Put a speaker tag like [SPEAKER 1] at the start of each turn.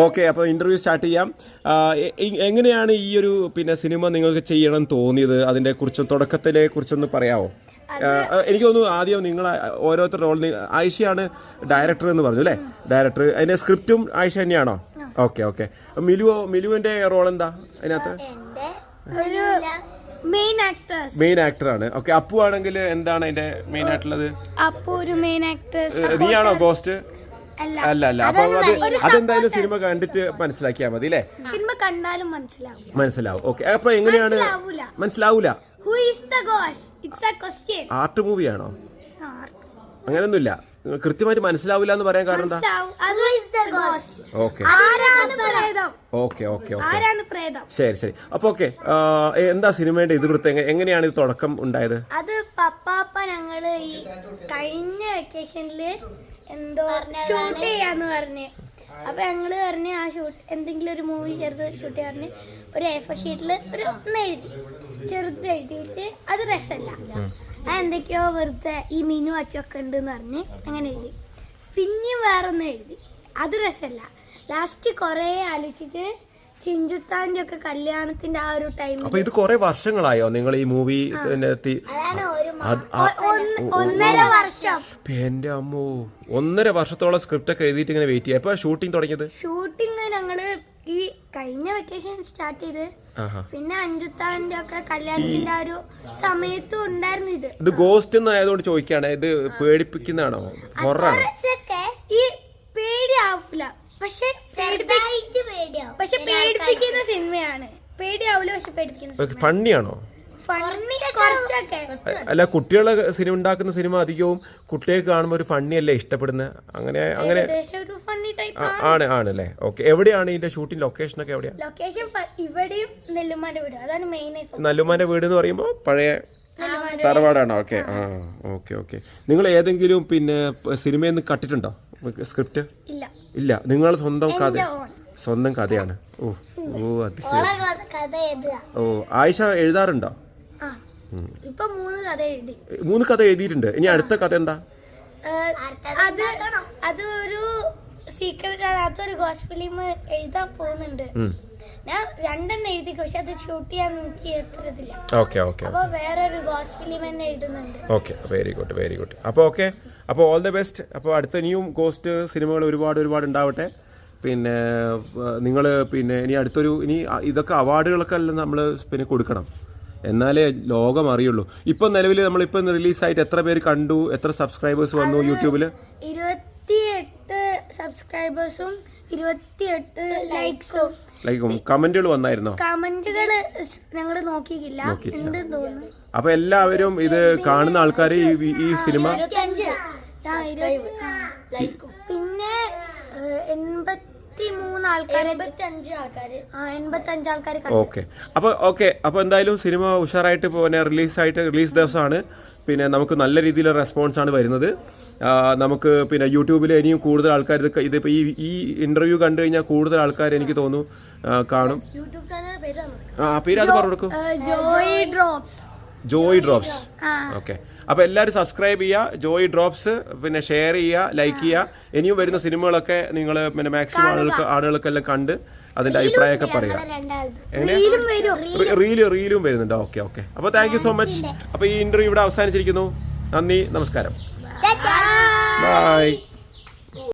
[SPEAKER 1] Okay, അപ്പോൾ interview start ചെയ്യാം. എങ്ങനെയാണ് ഈ ഒരു സിനിമ നിങ്ങൾക്ക് ചെയ്യണം തോന്നിയത്? അതിന്റെ കുറിച്ച് തുടക്കത്തിലെ കുറിച്ചൊന്ന് പറയാമോ? എനിക്ക് തോന്നുന്നു ആദ്യം നിങ്ങൾ ഓരോരുത്തർ റോൾ, ആയിഷയാണ് ഡയറക്ടർ എന്ന് പറഞ്ഞു അല്ലേ? ഡയറക്ടർ, അതിന്റെ സ്ക്രിപ്റ്റും ആയിഷ തന്നെയാണോ? ഓക്കെ. മിലുവിന്റെ റോൾ എന്താ അതിനകത്ത്? മെയിൻ ആക്ടറാണ്. ഓക്കെ, അപ്പു ആണെങ്കിൽ എന്താണ് അതിന്റെ മെയിൻ ആയിട്ടുള്ളത്? നീയാണോ ഗോസ്റ്റ്? അല്ല. അപ്പൊ അതെന്തായാലും സിനിമ കണ്ടിട്ട് മനസ്സിലാക്കിയാൽ മതി അല്ലേ?
[SPEAKER 2] സിനിമ കണ്ടാലും
[SPEAKER 1] മനസ്സിലാവും. ഓക്കെ, അപ്പൊ എങ്ങനെയാണ്? മനസ്സിലാവൂല. ആർട്ട് മൂവിയാണോ? അങ്ങനൊന്നുമില്ല, കൃത്യമായിട്ട് മനസ്സിലാവില്ല എന്ന് പറയാൻ കാരണം എന്താ? ശരി. അപ്പൊ ഓക്കെ, എന്താ സിനിമയുടെ ഇതിവൃത്തം? എങ്ങനെയാണ് ഇത് തുടക്കം ഉണ്ടായത്?
[SPEAKER 2] അത് പപ്പാപ്പ ഞങ്ങള് ഈ കഴിഞ്ഞ വെക്കേഷനില് എന്തോ ഷൂട്ട് ചെയ്യാന്ന് പറഞ്ഞ്, അപ്പൊ ഞങ്ങള് പറഞ്ഞ് ആ എന്തെങ്കിലും ഒരു മൂവി ചെറുത് ഷൂട്ട് ചെയ്യാറിന് ഒരു A4 ഷീറ്റില് ഒരു ചെറുത് എഴുതിയിട്ട് അത് രസമല്ല, എന്തൊക്കെയോ വെറുതെ ഈ മീനു അച്ചൊക്കെ ഉണ്ട് എന്ന് പറഞ്ഞ് അങ്ങനെ എഴുതി. പിന്നെയും വേറൊന്നും എഴുതി, അത് രസമല്ല. ലാസ്റ്റ് കൊറേ ആലോചിച്ചിട്ട് ചിഞ്ചുത്താന്റെ ഒക്കെ കല്യാണത്തിന്റെ ആ ഒരു ടൈം.
[SPEAKER 1] അപ്പൊ ഇത് കുറെ വർഷങ്ങളായോ നിങ്ങൾ ഈ മൂവി?
[SPEAKER 2] 1.5 വർഷം.
[SPEAKER 1] എന്റെ അമ്മോ, 1.5 വർഷത്തോളം സ്ക്രിപ്റ്റ് ഒക്കെ എഴുതിയിട്ട് ഇങ്ങനെ വെയിറ്റ് ചെയ്യാം. എപ്പോ ഷൂട്ടിംഗ് തുടങ്ങിയത്?
[SPEAKER 2] ഷൂട്ടിംഗ് ഞങ്ങള് ഈ കഴിഞ്ഞ വെക്കേഷൻ സ്റ്റാർട്ട് ചെയ്ത്, പിന്നെ അഞ്ചുത്താന്റെ ഒക്കെ കല്യാണത്തിന്റെ ആ ഒരു സമയത്തും ഉണ്ടായിരുന്നു.
[SPEAKER 1] ഇത് ഗോസ്റ്റ് എന്നായതുകൊണ്ട് ചോദിക്കാണ്, ഇത് പേടിപ്പിക്കുന്നതാണോ? ഹൊററാണോ?
[SPEAKER 2] ഈ പേടിയാവില്ല, പക്ഷെ പേടിപ്പിക്കുന്ന സിനിമയാണ്. പേടിയാവില്ല, പക്ഷെ പേടിപ്പിക്കുന്ന.
[SPEAKER 1] ഫണ്ണിയാണോ? അല്ല, കുട്ടികളെ സിനിമ ഉണ്ടാക്കുന്ന സിനിമ അധികവും കുട്ടികൾക്ക് കാണുമ്പോൾ ഒരു ഫണ്ണി അല്ലേ ഇഷ്ടപ്പെടുന്നത്? അങ്ങനെ ആണല്ലേ? ഓക്കെ, എവിടെയാണ് ഇതിന്റെ ഷൂട്ടിംഗ് ലൊക്കേഷൻ ഒക്കെ? എവിടെയാണ്
[SPEAKER 2] ലൊക്കേഷൻ? ഇവിടെയും നെല്ലുമാന്റെ വീട്, അതാണ് മെയിൻ.
[SPEAKER 1] നെല്ലുമാന്റെ വീട് എന്ന് പറയുമ്പോൾ പഴയ തറവാടാണോ? ഓക്കെ. നിങ്ങൾ ഏതെങ്കിലും സിനിമയിൽ നിന്ന് കട്ടിട്ടുണ്ടോ സ്ക്രിപ്റ്റ്? ഇല്ല, നിങ്ങൾ സ്വന്തം കഥയാണ്. അതിശയം. ആയിഷ എഴുതാറുണ്ടോ? 3 കഥ എഴുതിയിട്ടുണ്ട്. ഇനി അടുത്ത കഥ എന്താ?
[SPEAKER 2] അതൊരു സീക്രട്ട് ആണ്. അതൊരു ഗോസ്റ്റ് ഫിലിം എഴുതാൻ പോകുന്നുണ്ട്. ഞാൻ 2 എഴുതി, പക്ഷെ അത് ഷൂട്ട് ചെയ്യാൻ എനിക്ക് എത്തത്തില്ല. അപ്പൊ വേറൊരു ഗോസ്റ്റ് ഫിലിം തന്നെ എഴുതുന്നുണ്ട്.
[SPEAKER 1] Okay, very good. അപ്പോൾ ഓൾ ദി ബെസ്റ്റ്. അപ്പോൾ അടുത്ത ഇനിയും ഗോസ്റ്റ് സിനിമകൾ ഒരുപാട് ഉണ്ടാവട്ടെ. നിങ്ങൾ ഇനി അടുത്തൊരു ഇതൊക്കെ അവാർഡുകളൊക്കെ അല്ല നമ്മൾ കൊടുക്കണം, എന്നാലേ ലോകം അറിയുള്ളൂ. ഇപ്പം നിലവിൽ നമ്മളിപ്പം റിലീസായിട്ട് എത്ര പേര് കണ്ടു? എത്ര സബ്സ്ക്രൈബേഴ്സ് വന്നു യൂട്യൂബിൽ?
[SPEAKER 2] 28 സബ്സ്ക്രൈബേഴ്സും 28 ലൈക്കും
[SPEAKER 1] കമന്റുകൾ വന്നായിരുന്നോ?
[SPEAKER 2] കമന്റുകൾ ഞങ്ങൾ നോക്കിയില്ല.
[SPEAKER 1] അപ്പൊ എല്ലാവരും ഇത് കാണുന്ന ആൾക്കാർ ഈ സിനിമ
[SPEAKER 2] പിന്നെ 85 ആൾക്കാർ.
[SPEAKER 1] അപ്പൊ എന്തായാലും സിനിമ ഉഷാറായിട്ട് റിലീസ് ദിവസമാണ്. നമുക്ക് നല്ല രീതിയിലുള്ള റെസ്പോൺസ് ആണ് വരുന്നത്. നമുക്ക് യൂട്യൂബിൽ ഇനിയും കൂടുതൽ ആൾക്കാർ ഇതിപ്പോൾ ഈ ഇന്റർവ്യൂ കണ്ടു കഴിഞ്ഞാൽ കൂടുതൽ ആൾക്കാർ എനിക്ക് തോന്നുന്നു കാണും. പേര് അത് പറഞ്ഞു കൊടുക്കും. ജോയ് ഡ്രോപ്സ്. ഓക്കെ, അപ്പോൾ എല്ലാവരും സബ്സ്ക്രൈബ് ചെയ്യുക, ജോയ് ഡ്രോപ്സ്. ഷെയർ ചെയ്യുക, ലൈക്ക് ചെയ്യുക. ഇനിയും വരുന്ന സിനിമകളൊക്കെ നിങ്ങൾ മാക്സിമം ആളുകൾക്കെല്ലാം കണ്ട് അതിന്റെ അഭിപ്രായമൊക്കെ പറയുക. റീലും വരുന്നുണ്ട്. ഓക്കെ. അപ്പോൾ താങ്ക് യു സോ മച്ച്. അപ്പോൾ ഈ ഇന്റർവ്യൂ ഇവിടെ അവസാനിച്ചിരിക്കുന്നു. നന്ദി, നമസ്കാരം, ബൈ.